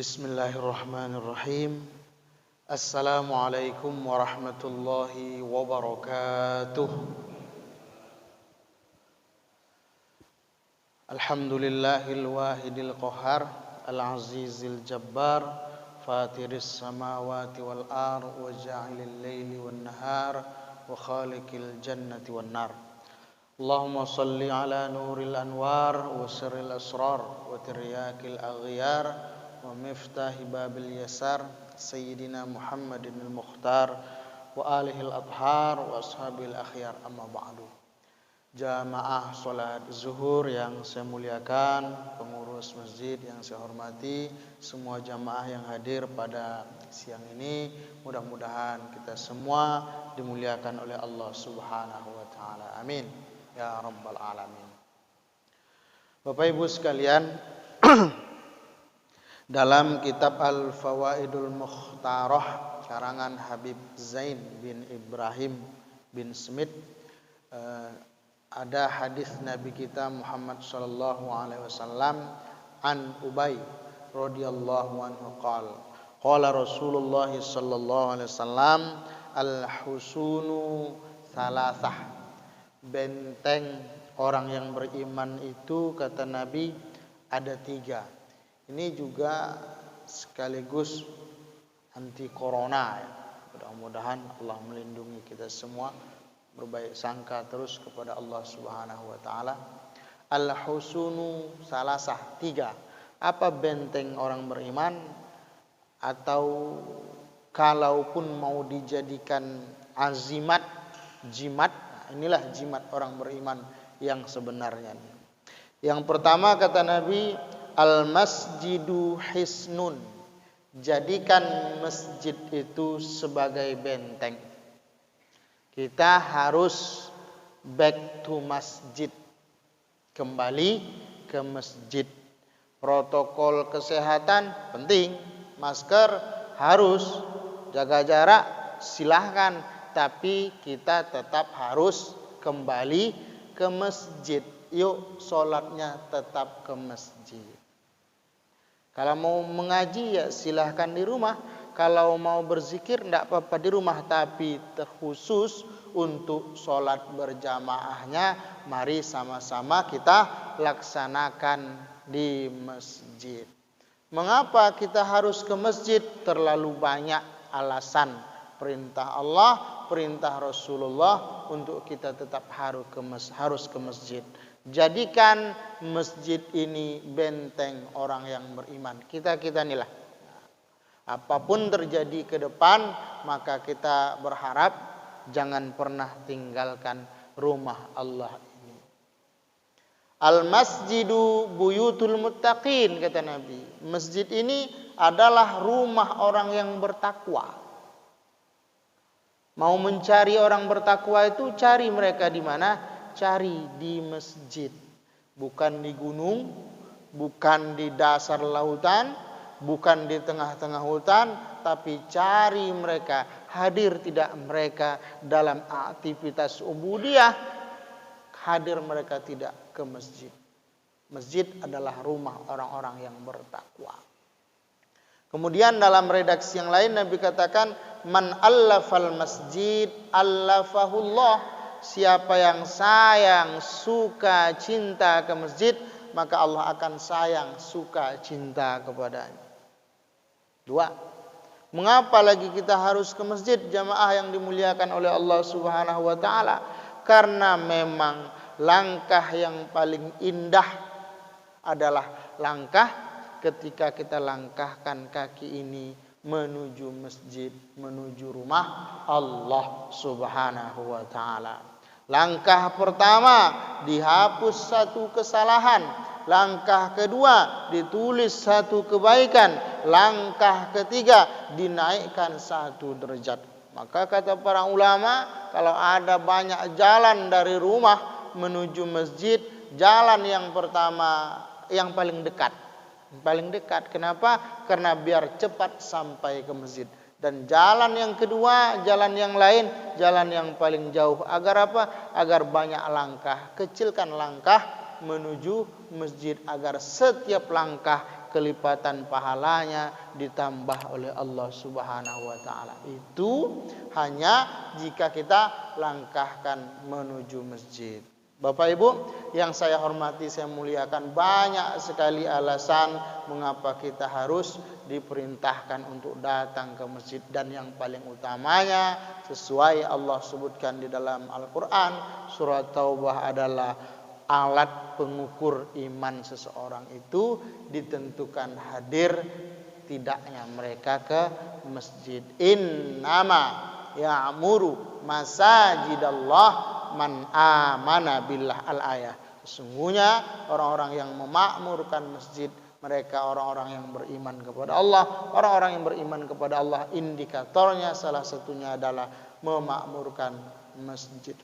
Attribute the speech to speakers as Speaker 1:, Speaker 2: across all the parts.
Speaker 1: Bismillahirrahmanirrahim. Assalamualaikum warahmatullahi wabarakatuh. Alhamdulillahil wahidil qahar, al-azizil jabbar, fatiris samawati wal ar, wa ja'ilil laili wan nahar, wa khaliqil jannati wan nar. Allahumma salli ala nuril anwar, wa sirril asrar, wa tiryakil aghyar, wa miftahi babil yasar, Sayyidina Muhammadin al-Mukhtar, wa alihil athhar, wa ashabil akhyar, amma ba'du. Jamaah salat zuhur yang saya muliakan, pengurus masjid yang saya hormati, semua jamaah yang hadir pada siang ini, mudah-mudahan kita semua dimuliakan oleh Allah Subhanahu wa taala. Amin ya rabbal alamin. Bapak Ibu sekalian, dalam kitab Al-Fawaidul Mukhtarah karangan Habib Zain bin Ibrahim bin Smith, ada hadis Nabi kita Muhammad sallallahu alaihi wasallam an Ubay radhiyallahu anhu qala Rasulullah sallallahu alaihi wasallam al-husunu salasah. Benteng orang yang beriman itu, kata Nabi, ada 3. Ini juga sekaligus anti corona ya. Mudah-mudahan Allah melindungi kita semua, berbaik sangka terus kepada Allah Subhanahu wa taala. Al-husunu salasah, 3. Apa benteng orang beriman? Atau kalaupun mau dijadikan azimat, jimat, inilah jimat orang beriman yang sebenarnya. Yang pertama kata Nabi, al-masjidu hisnun. Jadikan masjid itu sebagai benteng. Kita harus back to masjid. Kembali ke masjid. Protokol kesehatan penting. Masker harus, jaga jarak silahkan, tapi kita tetap harus kembali ke masjid. Yuk sholatnya tetap ke masjid. Kalau mau mengaji ya silahkan di rumah. Kalau mau berzikir tidak apa-apa di rumah. Tapi terkhusus untuk sholat berjamaahnya, mari sama-sama kita laksanakan di masjid. Mengapa kita harus ke masjid? Terlalu banyak alasan. Perintah Allah, perintah Rasulullah untuk kita tetap harus ke masjid. Jadikan masjid ini benteng orang yang beriman. Kita inilah. Apapun terjadi ke depan, maka kita berharap jangan pernah tinggalkan rumah Allah ini. Al-masjidu buyutul muttaqin, kata Nabi. Masjid ini adalah rumah orang yang bertakwa. Mau mencari orang bertakwa itu cari mereka di mana? Cari di masjid. Bukan di gunung, bukan di dasar lautan, bukan di tengah-tengah hutan, tapi cari mereka. Hadir tidak mereka dalam aktivitas ubudiyah, hadir mereka tidak ke masjid. Masjid adalah rumah orang-orang yang bertakwa. Kemudian dalam redaksi yang lain Nabi katakan, man allafal masjid allafahullah. Siapa yang sayang, suka, cinta ke masjid, maka Allah akan sayang, suka, cinta kepadanya. 2. Mengapa lagi kita harus ke masjid, jamaah yang dimuliakan oleh Allah Subhanahu wa taala? Karena memang langkah yang paling indah adalah langkah ketika kita langkahkan kaki ini menuju masjid, menuju rumah Allah Subhanahu wa taala. Langkah pertama dihapus satu kesalahan, langkah kedua ditulis satu kebaikan, langkah ketiga dinaikkan satu derajat. Maka kata para ulama, kalau ada banyak jalan dari rumah menuju masjid, jalan yang pertama yang paling dekat. Paling dekat. Kenapa? Karena biar cepat sampai ke masjid. Dan jalan yang kedua, jalan yang lain, jalan yang paling jauh. Agar apa? Agar banyak langkah. Kecilkan langkah menuju masjid agar setiap langkah kelipatan pahalanya ditambah oleh Allah Subhanahu wa taala. Itu hanya jika kita langkahkan menuju masjid. Bapak Ibu yang saya hormati, saya muliakan, banyak sekali alasan mengapa kita harus diperintahkan untuk datang ke masjid, dan yang paling utamanya sesuai Allah sebutkan di dalam Al-Qur'an surat Taubah adalah alat pengukur iman seseorang itu ditentukan hadir tidaknya mereka ke masjid. Innama ya'muru masajidallah man amana billah al-ayah. Sesungguhnya orang-orang yang memakmurkan masjid mereka orang-orang yang beriman kepada Allah. Orang-orang yang beriman kepada Allah, indikatornya salah satunya adalah memakmurkan masjid.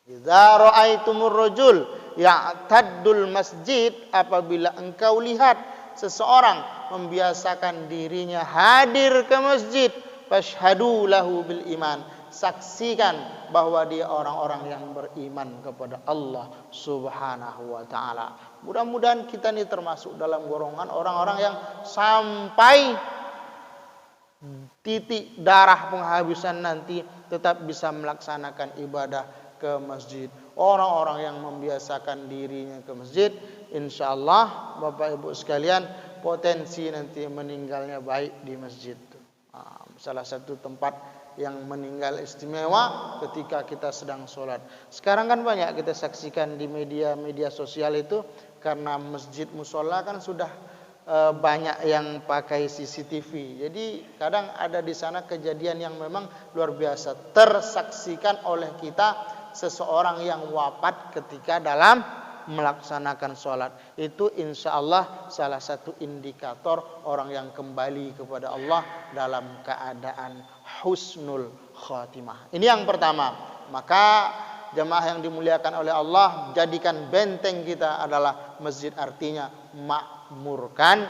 Speaker 1: Idza ra'aitumur rajul ya'taddul masjid, apabila engkau lihat seseorang membiasakan dirinya hadir ke masjid, fashhadu lahu bil iman, saksikan bahwa dia orang-orang yang beriman kepada Allah Subhanahu wa taala. Mudah-mudahan kita ini termasuk dalam golongan orang-orang yang sampai titik darah penghabisan nanti tetap bisa melaksanakan ibadah ke masjid. Orang-orang yang membiasakan dirinya ke masjid, insyaallah Bapak Ibu sekalian, potensi nanti meninggalnya baik di masjid. Salah satu tempat yang meninggal istimewa ketika kita sedang sholat. Sekarang kan banyak kita saksikan di media sosial itu, karena masjid musola kan sudah banyak yang pakai CCTV. Jadi kadang ada di sana kejadian yang memang luar biasa, tersaksikan oleh kita seseorang yang wafat ketika dalam melaksanakan sholat. Itu insya Allah salah satu indikator orang yang kembali kepada Allah dalam keadaan husnul khatimah. Ini yang pertama. Maka jemaah yang dimuliakan oleh Allah, jadikan benteng kita adalah masjid, artinya makmurkan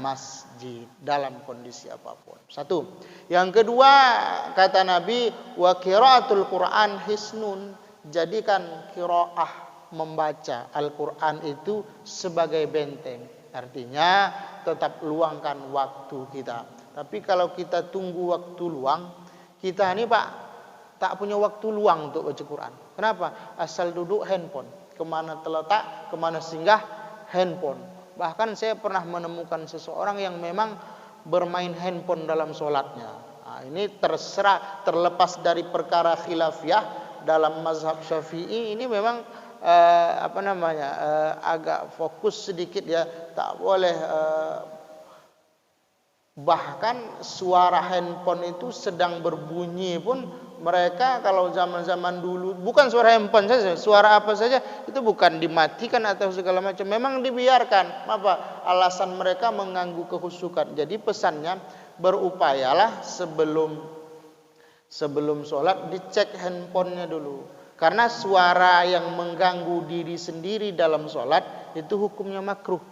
Speaker 1: masjid dalam kondisi apapun. Satu. Yang kedua, kata Nabi, wa qiraatul Qur'an hisnun, jadikan qiraah membaca Al-Quran itu sebagai benteng. Artinya tetap luangkan waktu kita. Tapi kalau kita tunggu waktu luang, kita ini Pak tak punya waktu luang untuk baca Quran. Kenapa? Asal duduk handphone, kemana terletak, kemana singgah handphone. Bahkan saya pernah menemukan seseorang yang memang bermain handphone dalam sholatnya. Nah, ini terlepas dari perkara khilafiyah dalam mazhab Syafi'i, ini memang agak fokus sedikit ya, tak boleh bahkan suara handphone itu sedang berbunyi pun mereka kalau zaman-zaman dulu, bukan suara handphone saja, suara apa saja itu bukan dimatikan atau segala macam, memang dibiarkan. Apa alasan mereka? Mengganggu kehusukan. Jadi pesannya, berupayalah sebelum sholat dicek handphonenya dulu. Karena suara yang mengganggu diri sendiri dalam sholat itu hukumnya makruh.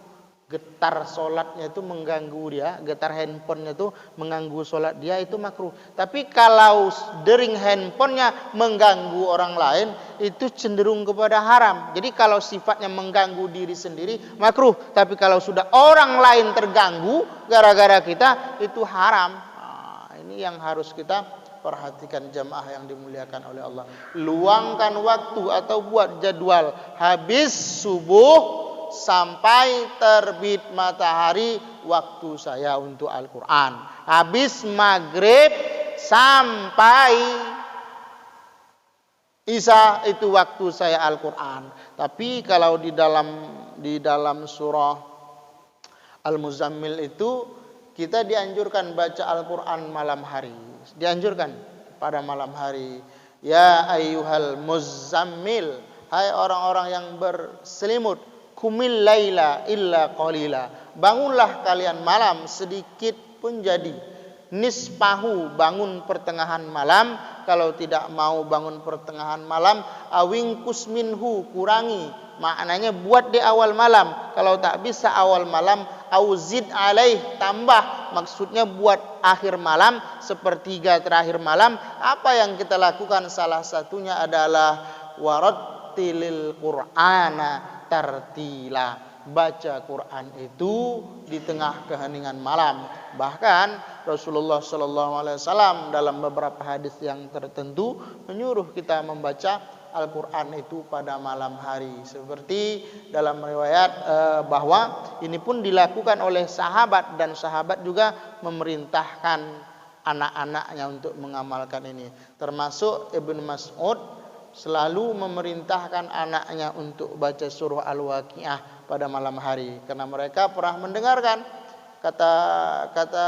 Speaker 1: Getar sholatnya itu mengganggu dia, getar handphonenya itu mengganggu sholat dia, itu makruh. Tapi kalau dering handphonenya mengganggu orang lain, itu cenderung kepada haram. Jadi kalau sifatnya mengganggu diri sendiri makruh, tapi kalau sudah orang lain terganggu gara-gara kita, itu haram. Nah, ini yang harus kita perhatikan jamaah yang dimuliakan oleh Allah. Luangkan waktu atau buat jadwal, habis subuh sampai terbit matahari waktu saya untuk Al-Quran. Habis maghrib sampai isya itu waktu saya Al-Quran. Tapi kalau di dalam surah Al-Muzammil itu kita dianjurkan baca Al-Quran malam hari. Dianjurkan pada malam hari. Ya ayyuhal muzammil, hai orang-orang yang berselimut, kumil laila illa qalila, bangunlah kalian malam sedikit pun jadi. Nispahu, bangun pertengahan malam. Kalau tidak mau bangun pertengahan malam, awingkus minhu, kurangi. Maknanya buat di awal malam. Kalau tak bisa awal malam, auzid alaih, tambah. Maksudnya buat akhir malam, sepertiga terakhir malam. Apa yang kita lakukan? Salah satunya adalah warattilil Qur'ana tartila. baca Quran itu di tengah keheningan malam. Bahkan Rasulullah SAW dalam beberapa hadis yang tertentu menyuruh kita membaca Al-Quran itu pada malam hari. Seperti dalam riwayat bahwa ini pun dilakukan oleh sahabat, dan sahabat juga memerintahkan anak-anaknya untuk mengamalkan ini. Termasuk Ibnu Mas'ud selalu memerintahkan anaknya untuk baca surah Al-Waqiah pada malam hari, karena mereka pernah mendengarkan kata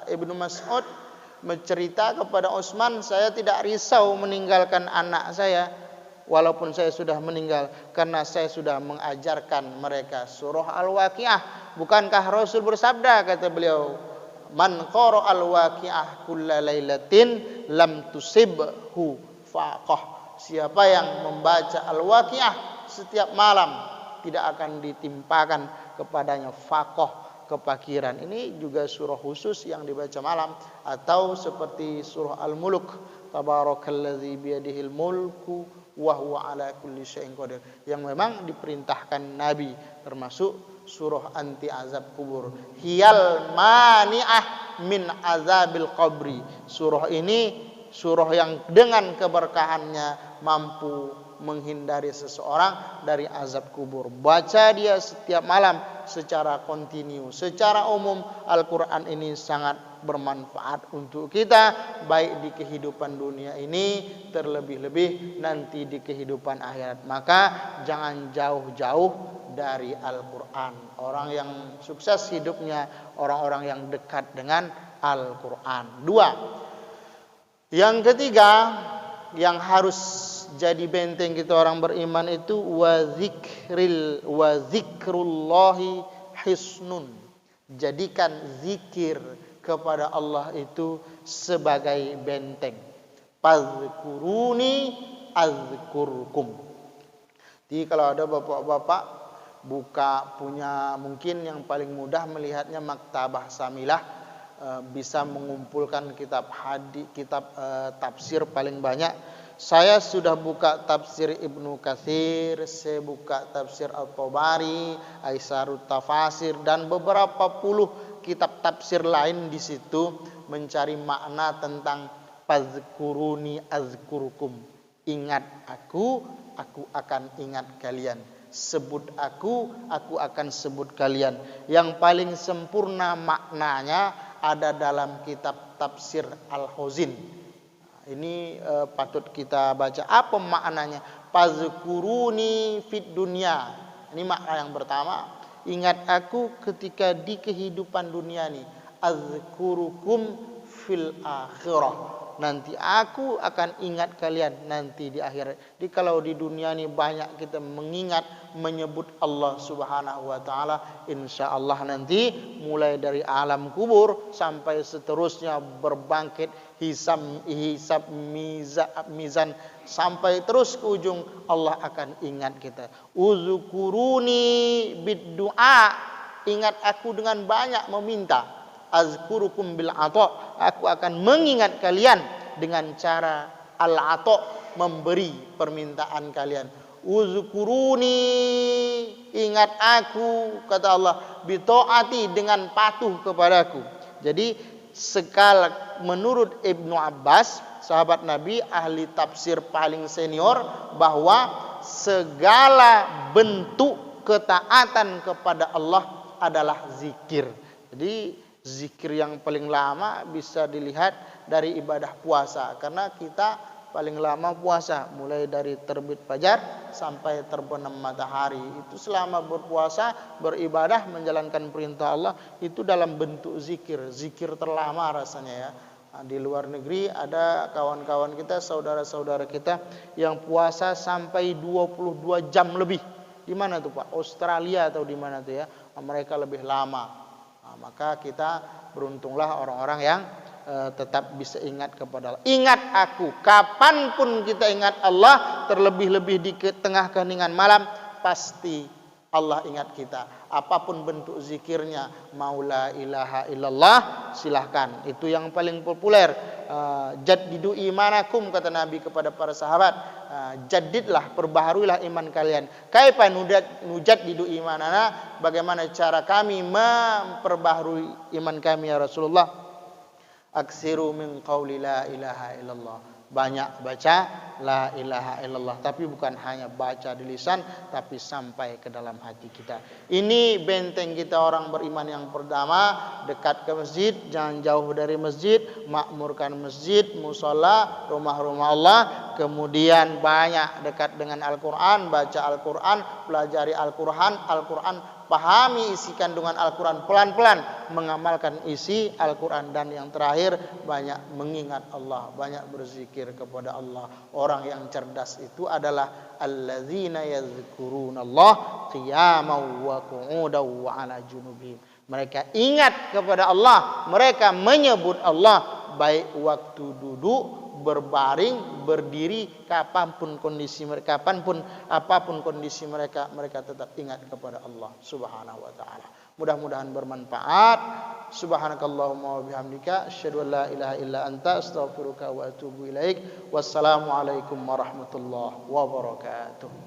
Speaker 1: Ibnu Mas'ud mencerita kepada Utsman, saya tidak risau meninggalkan anak saya walaupun saya sudah meninggal, karena saya sudah mengajarkan mereka surah Al-Waqiah. Bukankah Rasul bersabda, kata beliau, man qara Al-Waqiah kulla lailatin lam tusibhu faqah. Siapa yang membaca Al-Waqiah setiap malam tidak akan ditimpakan kepadanya faqah, kepakiran. Ini juga surah khusus yang dibaca malam. Atau seperti surah Al-Mulk, tabarakalladzi biyadihil mulku wa huwa ala kulli syai'in qadir, yang memang diperintahkan Nabi, termasuk surah anti azab kubur, hiyal mani'ah min azabil qabri. Surah ini surah yang dengan keberkahannya mampu menghindari seseorang dari azab kubur. Baca dia setiap malam secara kontinu. Secara umum Al-Quran ini sangat bermanfaat untuk kita, baik di kehidupan dunia ini, terlebih-lebih nanti di kehidupan akhirat. Maka jangan jauh-jauh dari Al-Quran. Orang yang sukses hidupnya orang-orang yang dekat dengan Al-Quran. 2. Yang ketiga yang harus jadi benteng kita orang beriman itu wa zikrullahi hisnun. Jadikan zikir kepada Allah itu sebagai benteng. Fazkuruni azkurkum. Jadi kalau ada bapak-bapak punya mungkin yang paling mudah melihatnya maktabah Samilah, bisa mengumpulkan kitab hadis, kitab tafsir paling banyak. Saya sudah buka tafsir Ibnu Katsir, saya buka tafsir At-Tabari, Aisarut Tafasir, dan beberapa puluh kitab tafsir lain di situ mencari makna tentang fazkuruni azkurkum. Ingat aku akan ingat kalian. Sebut aku akan sebut kalian. Yang paling sempurna maknanya ada dalam kitab tafsir Al-Huzin. Ini patut kita baca. Apa maknanya? Fazkuruni fid dunya. Ini makna yang pertama. Ingat aku ketika di kehidupan dunia ini. Azkurukum fil akhirah. Nanti aku akan ingat kalian nanti di akhirat. Jadi kalau di dunia ini banyak kita mengingat, menyebut Allah Subhanahu wa taala, insyaallah nanti mulai dari alam kubur sampai seterusnya berbangkit, hisab mizan sampai terus ke ujung, Allah akan ingat kita. Uzkuruni bid-du'a. Ingat aku dengan banyak meminta. Azkurukum bil ata. Aku akan mengingat kalian dengan cara al-ata, memberi permintaan kalian. Uzkuruni, ingat aku, kata Allah, bi taati, dengan patuh kepadaku. Jadi menurut Ibnu Abbas, sahabat Nabi, ahli tafsir paling senior, bahwa segala bentuk ketaatan kepada Allah adalah zikir. Jadi zikir yang paling lama bisa dilihat dari ibadah puasa, karena kita paling lama puasa mulai dari terbit fajar sampai terbenam matahari. Itu selama berpuasa, beribadah, menjalankan perintah Allah, itu dalam bentuk zikir. Zikir terlama rasanya ya. Di luar negeri ada kawan-kawan kita, saudara-saudara kita yang puasa sampai 22 jam lebih. Di mana tuh Pak? Australia atau di mana tuh ya? Mereka lebih lama. Maka kita beruntunglah orang-orang yang tetap bisa ingat kepada Allah. Ingat aku. Kapanpun kita ingat Allah, terlebih-lebih di tengah keheningan malam, pasti Allah ingat kita. Apapun bentuk zikirnya, mau la ilaha illallah, silahkan. Itu yang paling populer. Jaddidu imanakum, kata Nabi kepada para sahabat. Jadidlah, perbaharuilah iman kalian. Kaifa nujaddidu imanana? Bagaimana cara kami memperbaharui iman kami ya Rasulullah? Aksiru min qauli la ilaha illallah. Banyak baca la ilaha illallah, tapi bukan hanya baca di lisan, tapi sampai ke dalam hati kita. Ini benteng kita orang beriman yang pertama, dekat ke masjid, jangan jauh dari masjid, makmurkan masjid, musola, rumah-rumah Allah. Kemudian banyak dekat dengan Al-Quran, baca Al-Quran, pelajari Al-Quran, pahami isi kandungan Al-Quran pelan-pelan, mengamalkan isi Al-Quran, dan yang terakhir banyak mengingat Allah, banyak berzikir kepada Allah. Orang yang cerdas itu adalah alladzina yadhkurunallah qiyaman wa qu'udan wa 'ala junubihim. Mereka ingat kepada Allah, mereka menyebut Allah baik waktu duduk, berbaring, berdiri, kapanpun kondisi mereka, apapun kondisi mereka, mereka tetap ingat kepada Allah Subhanahu wa taala. Mudah-mudahan bermanfaat. Subhanakallahumma wa bihamdika asyhadu an la ilaha illa anta astaghfiruka wa atubu ilaik. Wassalamualaikum warahmatullahi wabarakatuh.